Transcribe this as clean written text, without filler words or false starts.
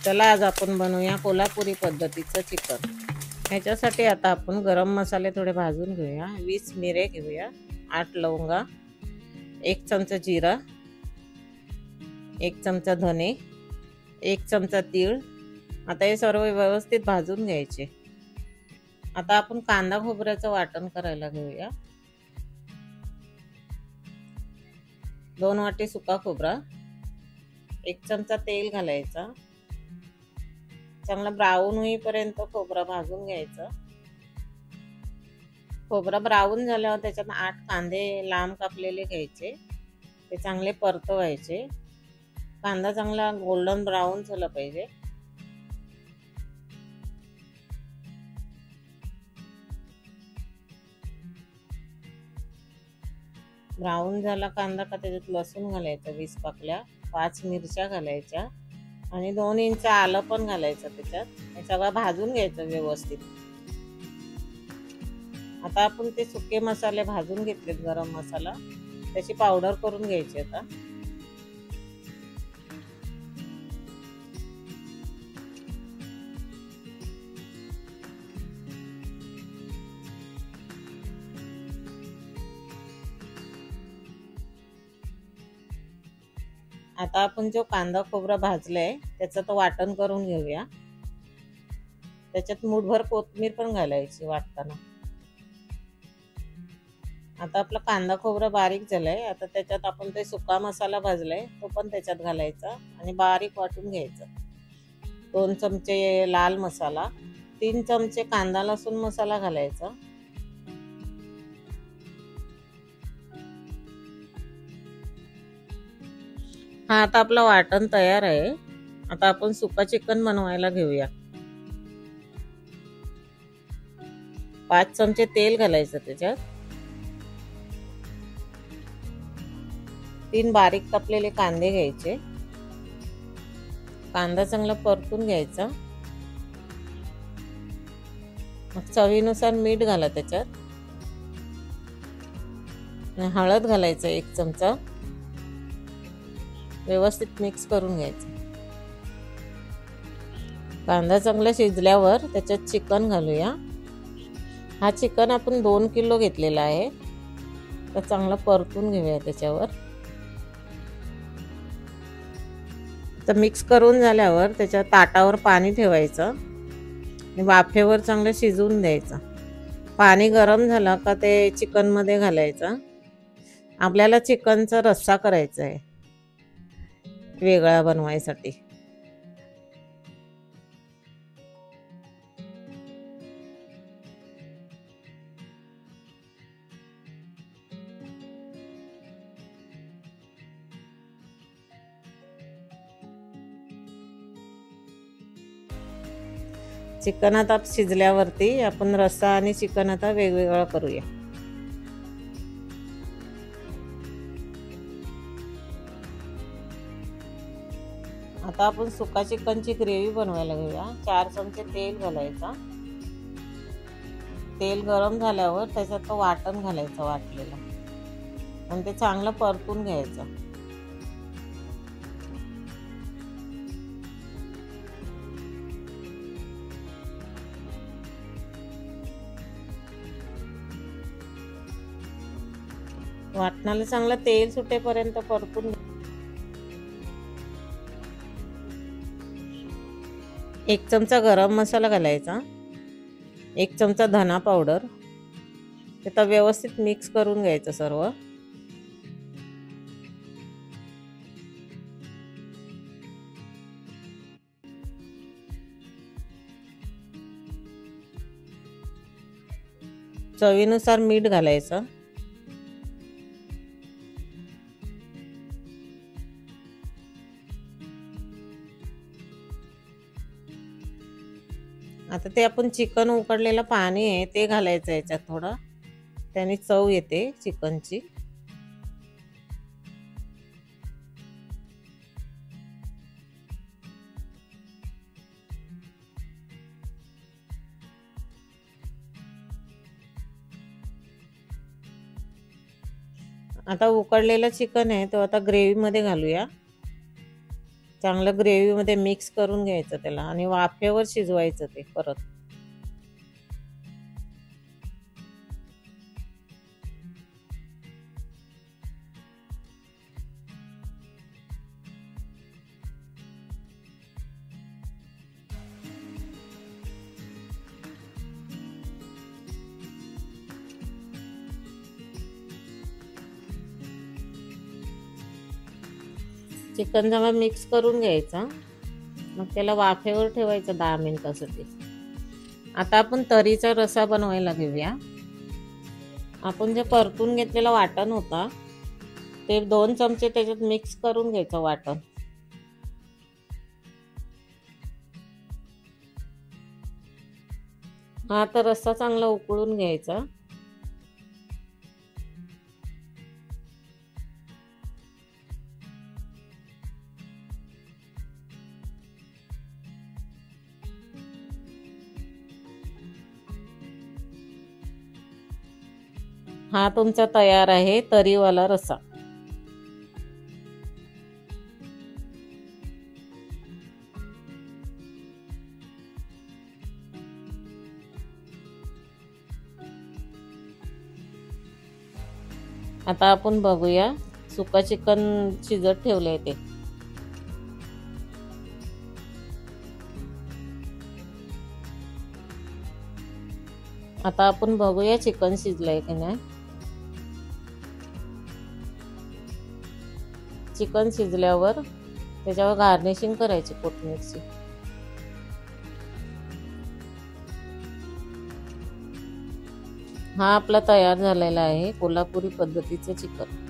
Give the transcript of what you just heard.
चला आज आपण बनवूया कोल्हापुरी पद्धतीचं चिकन। ह्याच्यासाठी आता आपण गरम मसाले थोडे भाजून घेऊया। 20 मिरे घेऊया, 8 लवंगा, 1 चमचा जिरा, 1 चमचा धने, 1 चमचा तीळ। आता हे सर्व व्यवस्थित भाजून घ्यायचे। आता आपण कांदा खोबऱ्याचं वाटण करायला घेऊया। 2 वाटी सुका खोबरा, 1 चमचा तेल घालायचा। चांगला ब्राऊन होईपर्यंत खोबरा भाजून घ्यायचा। खोबरा ब्राऊन झाल्यावर त्याच्यात 8 कांदे लांब कापलेले घ्यायचे, ते चांगले परतवायचे। कांदा चांगला गोल्डन ब्राऊन झाला पाहिजे। ब्राऊन झाला कांदा का त्याच्यात लसूण घालायचं 20 पाकल्या, 5 मिरच्या घालायच्या आणि 2 इंच आलं पण घालायचं त्याच्यात। हे सगळं भाजून घ्यायचं व्यवस्थित। आता आपण ते सुके मसाले भाजून घेतलेत, गरम मसाला त्याची पावडर करून घ्यायची। आता आपण जो कांदा खोबरा भाजलाय त्याचं तो वाटण करून घेऊया। त्याच्यात मूठभर कोथिंबीर पण घालायची वाटताना। आता आपला कांदा खोबरा बारीक झालाय। आता त्याच्यात आपण ते सुका मसाला भाजलाय तो पण त्याच्यात घालायचा आणि बारीक वाटून घ्यायचा। 2 चमचे लाल मसाला, 3 चमचे कांदा लसूण मसाला घालायचा। हा आता आपलं वाटण तयार आहे। आता आपण सुका चिकन बनवायला घेऊया। 5 चमचे तेल घालायचं त्याच्यात। 3 बारीक कापलेले कांदे घ्यायचे। कांदा चांगला परतून घ्यायचा। मग चवीनुसार मीठ घाला त्याच्यात, हळद घालायचं 1 चमचा। व्यवस्थित मिक्स करून घ्यायचं। कांदा चांगला शिजल्यावर त्याच्यात चिकन घालूया। हा चिकन आपण 2 किलो घेतलेला आहे, तर चांगला परतून घेऊया त्याच्यावर। तर मिक्स करून झाल्यावर त्याच्या ताटावर पाणी ठेवायचं आणि वाफेवर चांगलं शिजवून द्यायचं। पाणी गरम झालं का ते चिकन मध्ये घालायचं। आपल्याला चिकनचा रस्सा करायचा आहे वेगळा बनवायसाठी। चिकन आता शिजल्यावरती आपण रस्सा आणि चिकन आता वेगवेगळं करूया। आता आपण सुका चिकनची ग्रेव्ही बनवायला घेऊया। 4 चमचे तेल घालायचा। तेल गरम झाल्यावर त्याच्यात वाटण घालायचं वाटलेलं आणि ते चांगलं परतून घ्यायचं। वाटणाला चांगलं तेल सुटेपर्यंत परतून 1 चमचा गरम मसाला घालायचा, 1 चमचा धना पावडर। ते व्यवस्थित मिक्स करून घ्यायचं सर्व। चवीनुसार मीठ घालायचं। आता ते आपण चिकन उकडलेलं पाणी आहे ते घालायचं याच्यात थोडं, त्याने चव येते चिकनची। आता उकडलेलं चिकन आहे तो आता ग्रेव्ही मध्ये घालूया। चांगलं ग्रेव्हीमध्ये मिक्स करून घ्यायचं त्याला आणि वाफेवर शिजवायचं ते परत. चिकन चांगलं मिक्स करून घ्यायचं, मग त्याला वाफेवर ठेवायचं 10 मिनिटासाठी. आता आपण तरीचा रस्सा बनवायला घेऊया. आपण जे परतून घेतलेला वाटण होता ते 2 चमचे त्याच्यात मिक्स करून घ्यायचं वाटण. हा तर रस्सा चांगला उकळून घ्यायचा. हा तुमचा तयार आहे तरीवाला रस्सा. आता आपण बघूया सुका चिकन शिजत ठेवलंय ते. आता आपण बघूया चिकन शिजलंय की नाही. चिकन शिजल्यावर त्याच्यावर गार्निशिंग करायची कोथिंबीरची. हा आपला तयार झालेला आहे कोल्हापुरी पद्धतीचं चिकन.